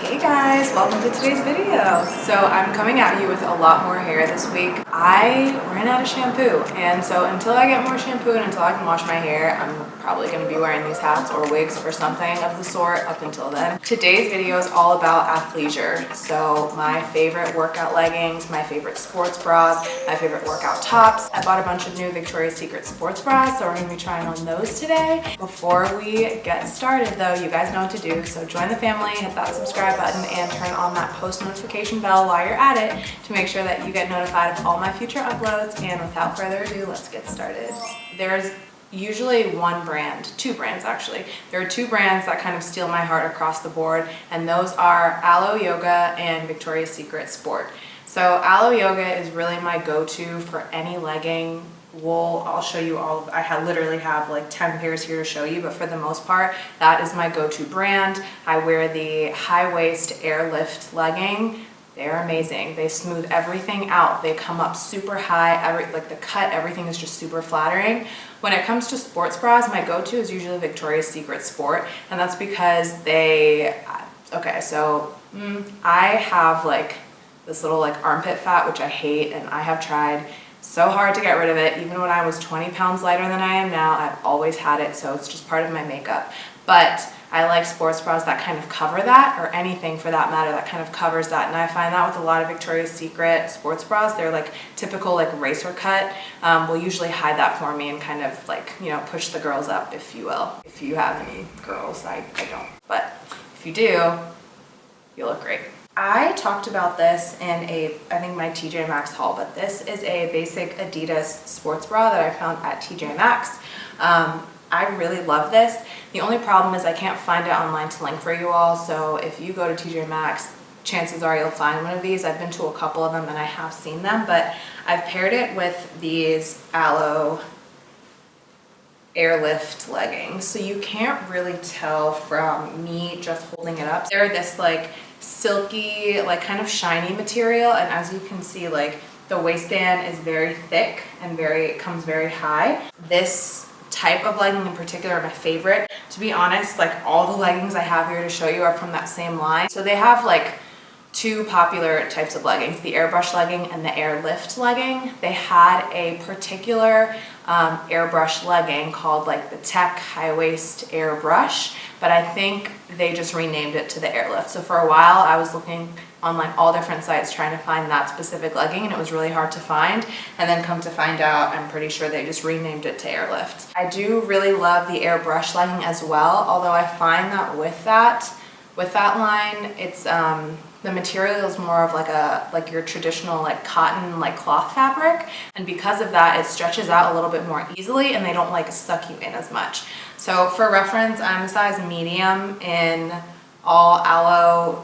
Hey guys, welcome to today's video. So I'm coming at you with a lot more hair this week. I ran out of shampoo, and so until I get more shampoo and until I can wash my hair, I'm probably going to be wearing these hats or wigs or something of the sort up until then. Today's video is all about athleisure. So my favorite workout leggings, my favorite sports bras, my favorite workout tops. I bought a bunch of new Victoria's Secret sports bras, so we're going to be trying on those today. Before we get started though, you guys know what to do. So join the family, hit that subscribe button, and turn on that post notification bell while you're at it to make sure that you get notified of all my future uploads. And without further ado, let's get started. There's usually one brand, two brands actually. There are two brands that kind of steal my heart across the board, and those are Aloe Yoga and Victoria's Secret Sport. So Aloe Yoga is really my go-to for any legging. Wool, I'll show you all. I literally have like 10 pairs here to show you, but for the most part, that is my go-to brand. I wear the high waist airlift legging. They're amazing. They smooth everything out. They come up super high. Like the cut, everything is just super flattering. When it comes to sports bras, my go-to is usually Victoria's Secret Sport, and that's because they, okay, so I have like this little like armpit fat, which I hate, and I have tried so hard to get rid of it. Even when I was 20 pounds lighter than I am now, I've always had it, so it's just part of my makeup. But I like sports bras that kind of cover that, or anything for that matter that kind of covers that. And I find that with a lot of Victoria's Secret sports bras, they're like typical like racer cut, will usually hide that for me and kind of like, you know, push the girls up, if you will. If you have any girls, I don't. But if you do, you look great. I talked about this in I think my TJ Maxx haul, but this is a basic Adidas sports bra that I found at TJ Maxx. I really love this. The only problem is I can't find it online to link for you all, so if you go to TJ Maxx, chances are you'll find one of these. I've been to a couple of them and I have seen them, but I've paired it with these Aloe airlift leggings, so you can't really tell from me just holding it up. They're this like silky, like kind of shiny material, and as you can see, like the waistband is very thick and comes very high. This type of legging in particular are my favorite. To be honest, like all the leggings I have here to show you are from that same line. So they have like two popular types of leggings, the airbrush legging and the airlift legging. They had a particular airbrush legging called like the Tech High Waist Airbrush, but I think they just renamed it to the airlift. So for a while I was looking on like all different sites trying to find that specific legging, and it was really hard to find, and then come to find out I'm pretty sure they just renamed it to airlift. I do really love the airbrush legging as well, although I find that with that line, it's the material is more of like your traditional like cotton, like cloth fabric, and because of that it stretches out a little bit more easily and they don't like suck you in as much. So for reference, I'm a size medium in all Aloe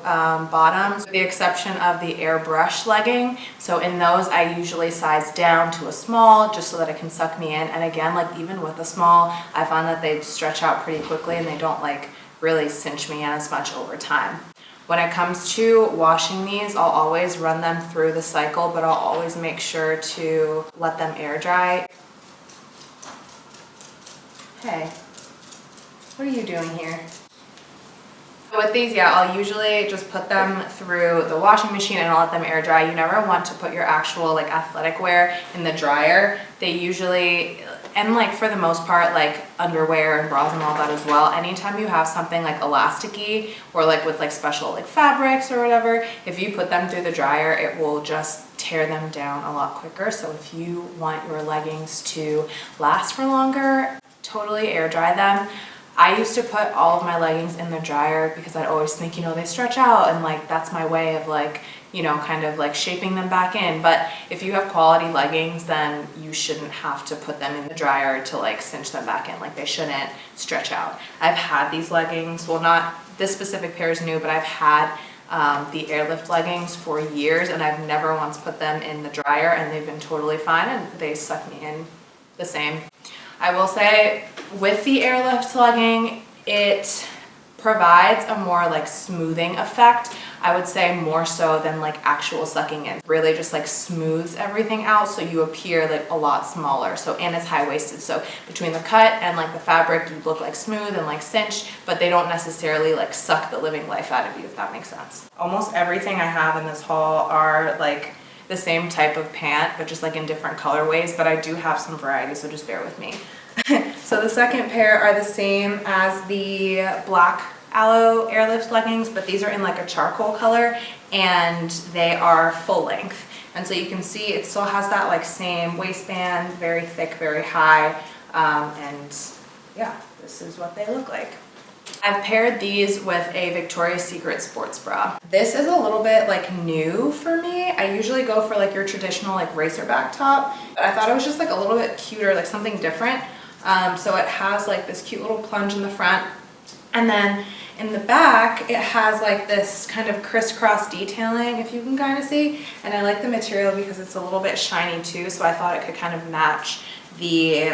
bottoms, with the exception of the airbrush legging. So in those I usually size down to a small just so that it can suck me in, and again, like even with a small, I find that they stretch out pretty quickly and they don't like really cinch me in as much over time. When it comes to washing these, I'll always run them through the cycle, but I'll always make sure to let them air dry. Hey, what are you doing here? With these, yeah, I'll usually just put them through the washing machine and I'll let them air dry. You never want to put your actual like athletic wear in the dryer. They usually, and like for the most part, like underwear and bras and all that as well, anytime you have something like elasticy or like with like special like fabrics or whatever, if you put them through the dryer, it will just tear them down a lot quicker. So if you want your leggings to last for longer, totally air dry them. I used to put all of my leggings in the dryer because I'd always think, you know, they stretch out, and like that's my way of like, you know, kind of like shaping them back in. But if you have quality leggings, then you shouldn't have to put them in the dryer to like cinch them back in. Like they shouldn't stretch out. I've had these leggings, well, not this specific pair is new, but I've had the airlift leggings for years and I've never once put them in the dryer, and they've been totally fine and they suck me in the same. I will say with the airlift legging, it provides a more like smoothing effect, I would say, more so than like actual sucking in. Really just like smooths everything out so you appear like a lot smaller. So, and it's high-waisted, so between the cut and like the fabric, you look like smooth and like cinched, but they don't necessarily like suck the living life out of you, if that makes sense. Almost everything I have in this haul are like the same type of pant, but just like in different colorways, but I do have some variety, so just bear with me. So the second pair are the same as the black Aloe Airlift leggings, but these are in like a charcoal color and they are full length. And so you can see it still has that like same waistband, very thick, very high. And yeah, this is what they look like. I've paired these with a Victoria's Secret sports bra. This is a little bit like new for me. I usually go for like your traditional like racerback top, but I thought it was just like a little bit cuter, like something different. So it has like this cute little plunge in the front, and then in the back it has like this kind of crisscross detailing, if you can kind of see. And I like the material because it's a little bit shiny too, so I thought it could kind of match the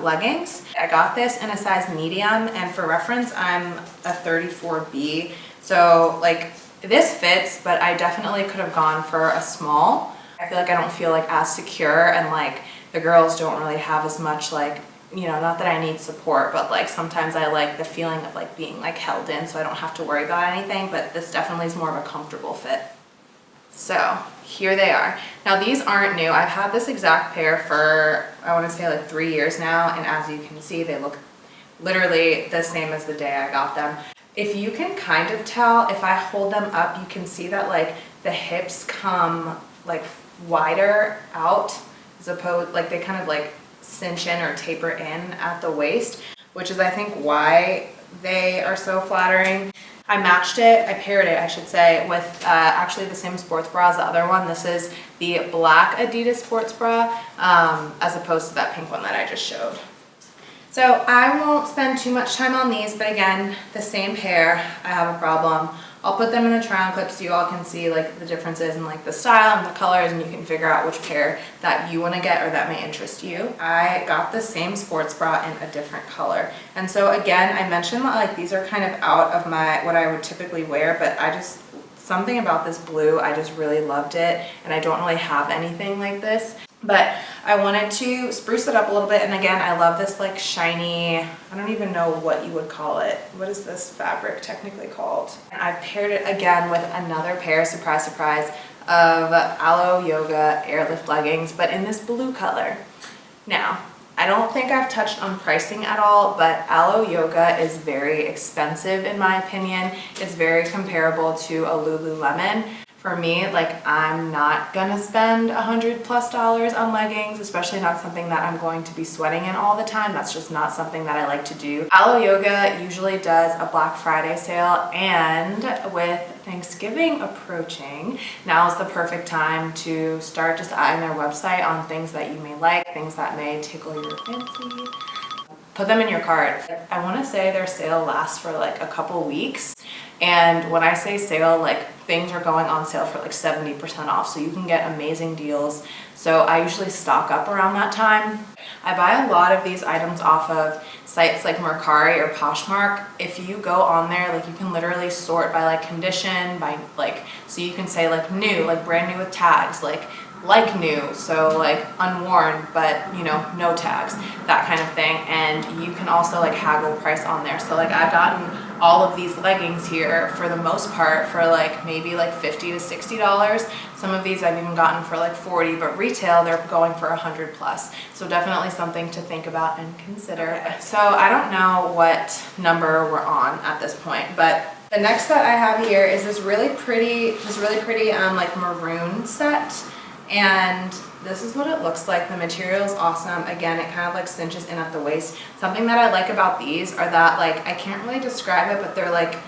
leggings. I got this in a size medium, and for reference I'm a 34B, so like this fits, but I definitely could have gone for a small. I feel like I don't feel like as secure, and like the girls don't really have as much like, you know, not that I need support, but like sometimes I like the feeling of like being like held in, so I don't have to worry about anything, but this definitely is more of a comfortable fit. So here they are. Now these aren't new. I've had this exact pair for, I want to say like 3 years now, and as you can see, they look literally the same as the day I got them. If you can kind of tell, if I hold them up, you can see that like the hips come like wider out, as opposed, like they kind of like cinch in or taper in at the waist, which is I think why they are so flattering. I matched it, I paired it, I should say, with actually the same sports bra as the other one. This is the black Adidas Sports Bra, as opposed to that pink one that I just showed. So I won't spend too much time on these, but again, the same pair, I have a problem. I'll put them in the try on clip so you all can see like the differences in like the style and the colors, and you can figure out which pair that you want to get or that may interest you. I got the same sports bra in a different color. And so again, I mentioned that like these are kind of out of my, what I would typically wear, but I just, something about this blue, I just really loved it, and I don't really have anything like this. But I wanted to spruce it up a little bit, and again, I love this like shiny, I don't even know what you would call it. What is this fabric technically called? And I've paired it again with another pair, surprise, surprise, of Aloe Yoga Airlift leggings, but in this blue color. Now, I don't think I've touched on pricing at all, but Aloe Yoga is very expensive in my opinion. It's very comparable to a Lululemon. For me, like I'm not gonna spend $100+ on leggings, especially not something that I'm going to be sweating in all the time. That's just not something that I like to do. Aloe Yoga usually does a Black Friday sale, and with Thanksgiving approaching, now is the perfect time to start just eyeing their website on things that you may like, things that may tickle your fancy. Put them in your cart. I want to say their sale lasts for like a couple weeks. And when I say sale, like things are going on sale for like 70% off. So you can get amazing deals. So I usually stock up around that time. I buy a lot of these items off of sites like Mercari or Poshmark. If you go on there, like you can literally sort by like condition, by like, so you can say like new, like brand new with tags, like new, so like unworn, but you know, no tags, that kind of thing. And you can also like haggle price on there. So like I've gotten all of these leggings here for the most part for like maybe like $50 to $60. Some of these I've even gotten for like $40, but retail they're going for $100+. So definitely something to think about and consider. So I don't know what number we're on at this point, but the next set I have here is this really pretty like maroon set. And this is what it looks like. The material is awesome. Again, it kind of like cinches in at the waist. Something that I like about these are that like, I can't really describe it, but they're like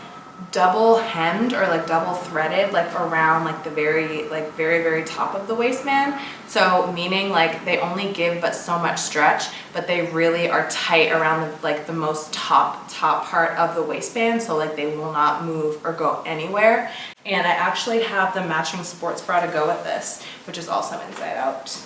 double hemmed or like double threaded like around like the very top of the waistband. So meaning like they only give but so much stretch, but they really are tight around the most top part of the waistband, so like they will not move or go anywhere. And I actually have the matching sports bra to go with this, which is also inside out.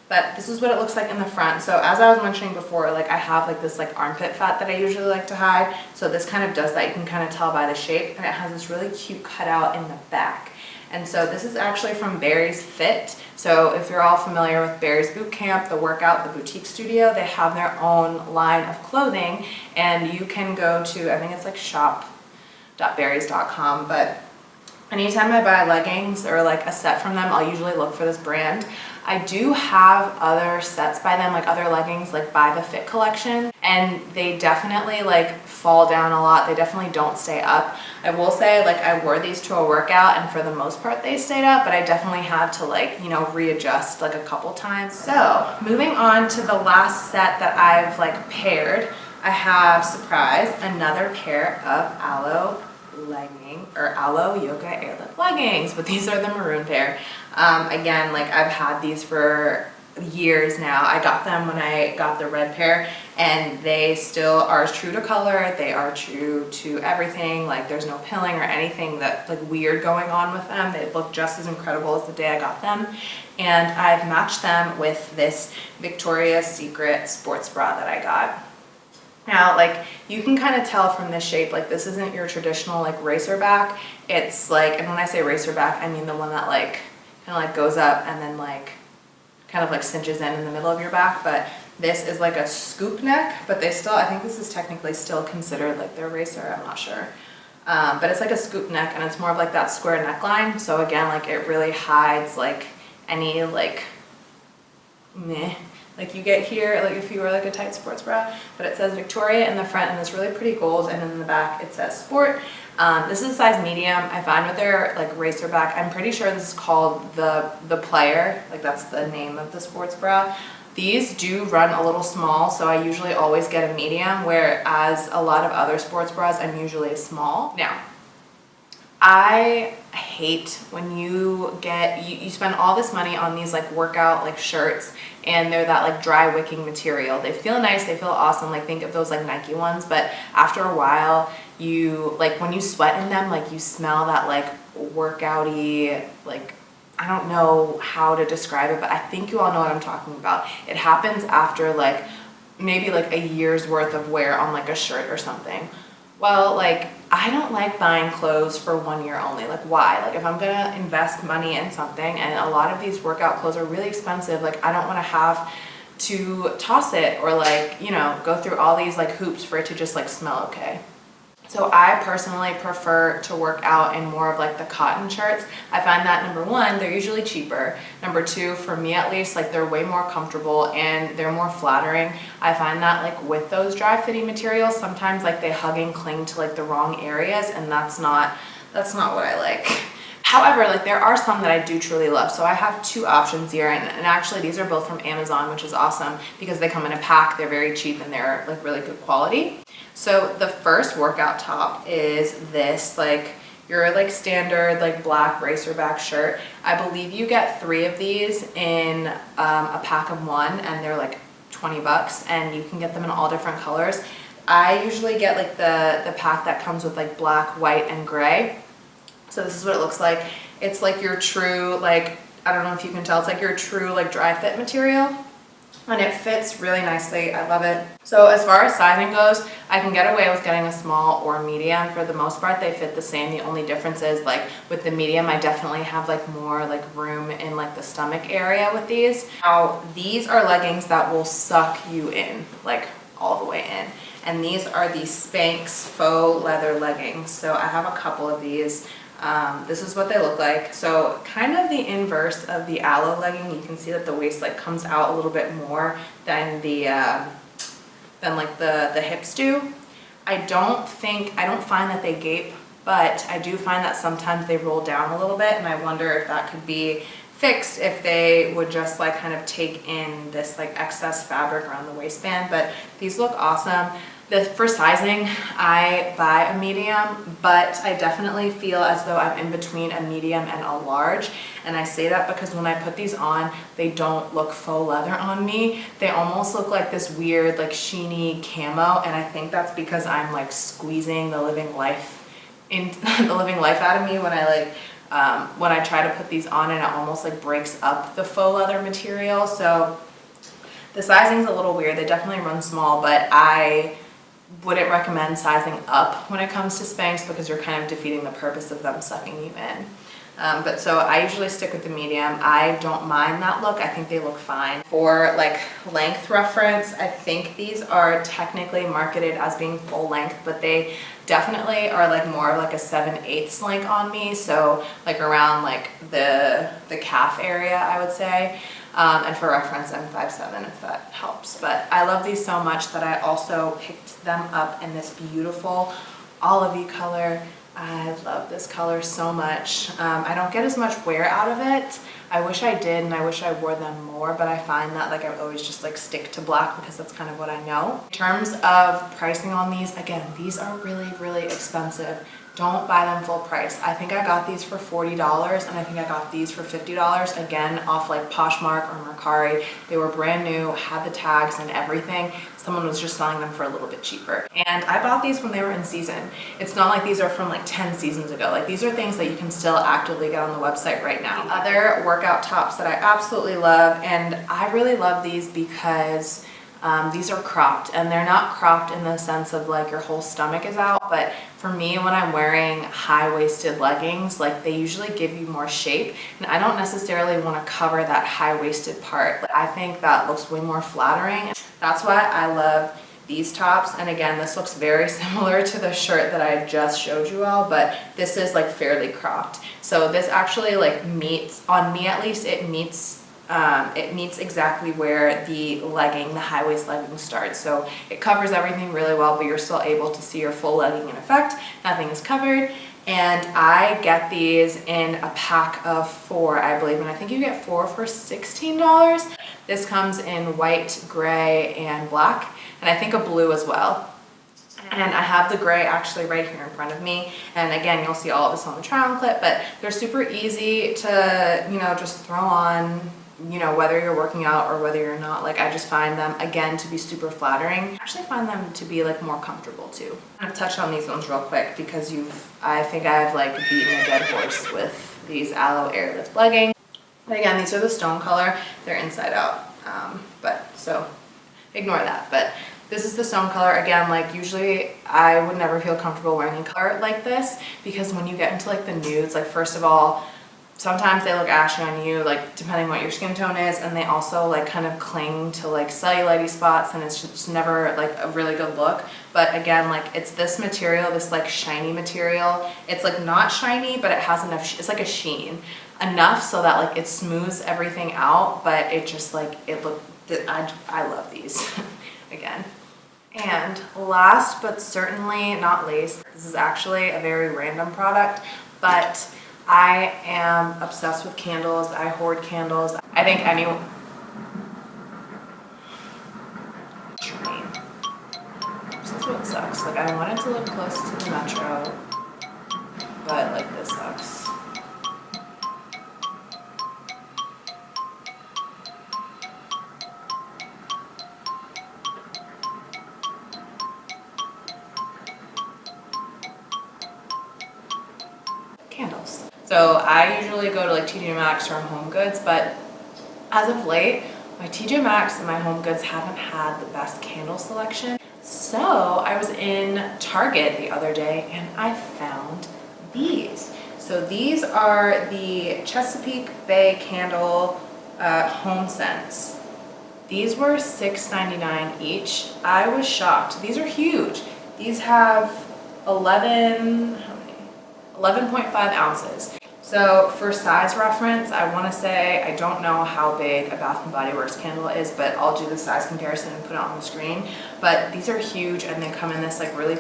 But this is what it looks like in the front. So as I was mentioning before, like I have like this like armpit fat that I usually like to hide. So this kind of does that. You can kind of tell by the shape, and it has this really cute cutout in the back. And so this is actually from Barry's Fit. So if you're all familiar with Barry's Boot Camp, the workout, the boutique studio, they have their own line of clothing, and you can go to, I think it's like shop.barrys.com, but anytime I buy leggings or like a set from them, I'll usually look for this brand. I do have other sets by them, like other leggings, like by the Fit collection, and they definitely like fall down a lot. They definitely don't stay up. I will say, like, I wore these to a workout, and for the most part they stayed up, but I definitely had to, like, you know, readjust like a couple times. So moving on to the last set that I've like paired, I have, surprise, another pair of aloe yoga airlift leggings, but these are the maroon pair. Again, like I've had these for years now. I got them when I got the red pair, and they still are true to color. They are true to everything. Like there's no pilling or anything that like weird going on with them. They look just as incredible as the day I got them. And I've matched them with this Victoria's Secret sports bra that I got. Now, like, you can kind of tell from this shape, like, this isn't your traditional, like, racer back. It's, like, and when I say racer back, I mean the one that, like, kind of, like, goes up and then, like, kind of, like, cinches in the middle of your back. But this is, like, a scoop neck, but they still, I think this is technically still considered, like, their racer. I'm not sure. But it's, like, a scoop neck, and it's more of, like, that square neckline. So, again, like, it really hides, like, any, like, meh. Like you get here, like if you wear like a tight sports bra, but it says Victoria in the front and this really pretty gold, and in the back it says sport. This is a size medium. I find with their like racer back, I'm pretty sure this is called the player, like that's the name of the sports bra. These do run a little small, so I usually always get a medium, whereas a lot of other sports bras I'm usually a small. Now, I hate when you get, you spend all this money on these like workout like shirts, and they're that like dry wicking material. They feel nice, they feel awesome, like think of those like Nike ones, but after a while you, like when you sweat in them, like you smell that like workouty, like I don't know how to describe it, but I think you all know what I'm talking about. It happens after like maybe like a year's worth of wear on like a shirt or something. Well, like I don't like buying clothes for 1 year only. Like why? Like if I'm gonna invest money in something, and a lot of these workout clothes are really expensive, like I don't want to have to toss it or like, you know, go through all these like hoops for it to just like smell okay. So I personally prefer to work out in more of like the cotton shirts. I find that number one, they're usually cheaper. Number two, for me at least, like they're way more comfortable and they're more flattering. I find that like with those dry fitting materials, sometimes like they hug and cling to like the wrong areas, and that's not what I like. However, like there are some that I do truly love. So I have two options here, and actually these are both from Amazon, which is awesome because they come in a pack, they're very cheap, and they're like really good quality. So the first workout top is this like your like standard like black racer back shirt. I believe you get 3 of these in a pack of 1, and they're like $20, and you can get them in all different colors. I usually get like the pack that comes with like black, white, and gray. So this is what it looks like. It's like your true, like, I don't know if you can tell, it's like your true like dry fit material, and it fits really nicely. I love it. So as far as sizing goes, I can get away with getting a small or medium. For the most part, they fit the same. The only difference is like with the medium, I definitely have like more like room in like the stomach area with these. Now, these are leggings that will suck you in, like all the way in. And these are the Spanx faux leather leggings. So I have a couple of these. This is what they look like. So kind of the inverse of the aloe legging. You can see that the waist like comes out a little bit more than the like the hips do. I don't find that they gape, but I do find that sometimes they roll down a little bit, and I wonder if that could be fixed if they would just like kind of take in this like excess fabric around the waistband. But these look awesome. For sizing, I buy a medium, but I definitely feel as though I'm in between a medium and a large. And I say that because when I put these on, they don't look faux leather on me. They almost look like this weird, like sheeny camo. And I think that's because I'm like squeezing the living life out of me when I like when I try to put these on, and it almost like breaks up the faux leather material. So the sizing's a little weird. They definitely run small, but I wouldn't recommend sizing up when it comes to Spanx because you're kind of defeating the purpose of them sucking you in. But so I usually stick with the medium. I don't mind that look. I think they look fine. For like length reference, I think these are technically marketed as being full length, but they definitely are like more of like a 7/8 length on me. So like around like the calf area, I would say. And for reference, I'm 5'7", if that helps. But I love these so much that I also picked them up in this beautiful olivey color. I love this color so much. I don't get as much wear out of it. I wish I did, and I wish I wore them more, but I find that like I always just like stick to black because that's kind of what I know. In terms of pricing on these, again, these are really, really expensive. Don't buy them full price. I think I got these for $40, and I think I got these for $50, again, off like Poshmark or Mercari. They were brand new, had the tags and everything. Someone was just selling them for a little bit cheaper. And I bought these when they were in season. It's not like these are from like 10 seasons ago. Like these are things that you can still actively get on the website right now. The other workout tops that I absolutely love, and I really love these because these are cropped, and they're not cropped in the sense of like your whole stomach is out, but for me, when I'm wearing high-waisted leggings, like they usually give you more shape, and I don't necessarily want to cover that high-waisted part. Like, I think that looks way more flattering. That's why I love these tops. And again, this looks very similar to the shirt that I just showed you all, but this is like fairly cropped. So this actually like meets, on me at least, it meets exactly where the legging, the high waist legging starts. So it covers everything really well, but you're still able to see your full legging in effect. Nothing is covered. And I get these in a pack of 4, I believe, and I think you get 4 for $16. This comes in white, gray, and black, and I think a blue as well. And I have the gray actually right here in front of me. And again, you'll see all of this on the try-on clip, but they're super easy to, you know, just throw on, you know, whether you're working out or whether you're not. Like I just find them, again, to be super flattering. I actually find them to be like more comfortable too. I'm gonna touch on these ones real quick because I think I've like beaten a dead horse with these Aloe Airlift leggings. But again, these are the stone color. They're inside out, but so ignore that. But this is the stone color. Again, like usually I would never feel comfortable wearing a color like this because when you get into like the nudes, like first of all, sometimes they look ashy on you, like depending what your skin tone is, and they also like kind of cling to like cellulite spots, and it's just never like a really good look. But again, like it's this material, this like shiny material. It's like not shiny, but it has enough, it's like a sheen. Enough so that like it smooths everything out, but it just like, I love these, again. And last but certainly not least, this is actually a very random product, but I am obsessed with candles. I hoard candles. I think anyone... Train. This is what sucks. Like I wanted to live close to the metro, but like this sucks. Candles. So I usually go to like TJ Maxx or Home Goods, but as of late, my TJ Maxx and my Home Goods haven't had the best candle selection. So I was in Target the other day and I found these. So these are the Chesapeake Bay Candle Home Scents. These were $6.99 each. I was shocked. These are huge. These have 11.5 ounces. So for size reference, I want to say, I don't know how big a Bath & Body Works candle is, but I'll do the size comparison and put it on the screen. But these are huge, and they come in this like really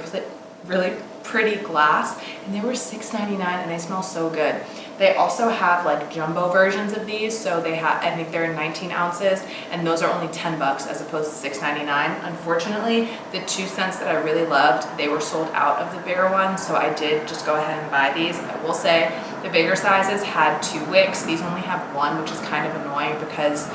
pretty glass, and they were $6.99, and they smell so good. They also have like jumbo versions of these, so they have, I think they're 19 ounces, and those are only 10 bucks as opposed to $6.99. Unfortunately, the 2 cents that I really loved, they were sold out of the bigger ones, so I did just go ahead and buy these. I will say the bigger sizes had 2 wicks. These only have 1, which is kind of annoying because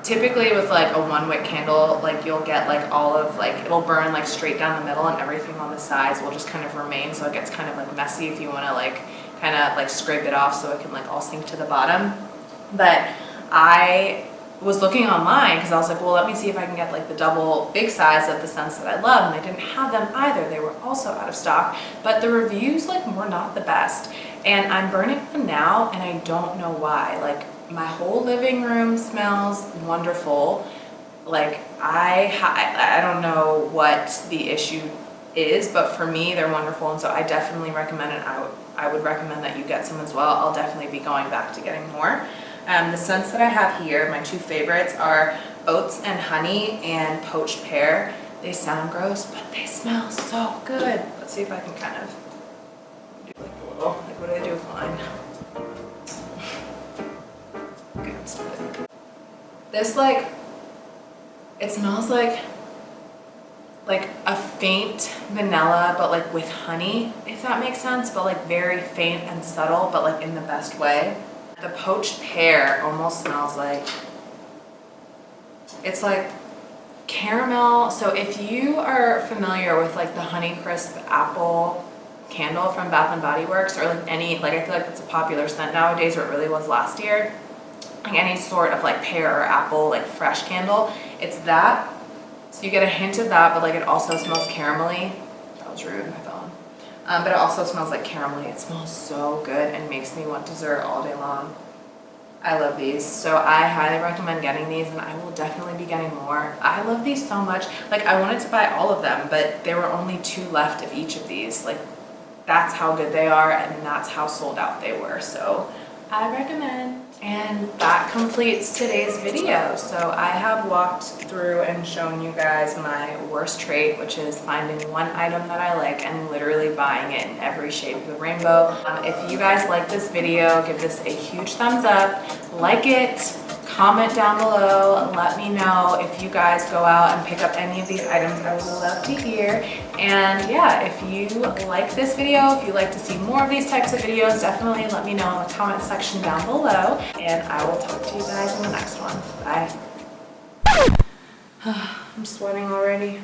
Typically with like a 1-wick candle, like you'll get like all of like, it'll burn like straight down the middle and everything on the sides will just kind of remain. So it gets kind of like messy if you want to like kind of like scrape it off so it can like all sink to the bottom. But I was looking online because I was like, well, let me see if I can get like the double big size of the scents that I love, and they didn't have them either. They were also out of stock, but the reviews like were not the best. And I'm burning them now and I don't know why. Like my whole living room smells wonderful. Like I don't know what the issue is, but for me they're wonderful, and so I definitely recommend it. I would recommend that you get some as well. I'll definitely be going back to getting more. The scents that I have here, my 2 favorites are Oats and Honey and Poached Pear. They sound gross, but they smell so good. Let's see if I can kind of do like a little, like what do they do with mine? Okay, I'm stupid. This like, it smells like a faint vanilla, but like with honey, if that makes sense, but like very faint and subtle, but like in the best way. The Poached Pear almost smells like, it's like caramel. So if you are familiar with like the Honeycrisp apple candle from Bath and Body Works, or like any, like I feel like it's a popular scent nowadays, or it really was last year, like any sort of like pear or apple like fresh candle, it's that. So you get a hint of that, but like it also smells caramelly. That was rude, my phone. But it also smells like caramelly. It smells so good and makes me want dessert all day long. I love these. So I highly recommend getting these, and I will definitely be getting more. I love these so much. Like I wanted to buy all of them, but there were only 2 left of each of these. Like that's how good they are, and that's how sold out they were. So I recommend. And that completes today's video. So I have walked through and shown you guys my worst trait, which is finding one item that I like and literally buying it in every shade of the rainbow. If you guys like this video, give this a huge thumbs up, like it, comment down below, let me know if you guys go out and pick up any of these items. I would love to hear. And yeah, if you like this video, if you like to see more of these types of videos, definitely let me know in the comment section down below, and I will talk to you guys in the next one. Bye. I'm sweating already.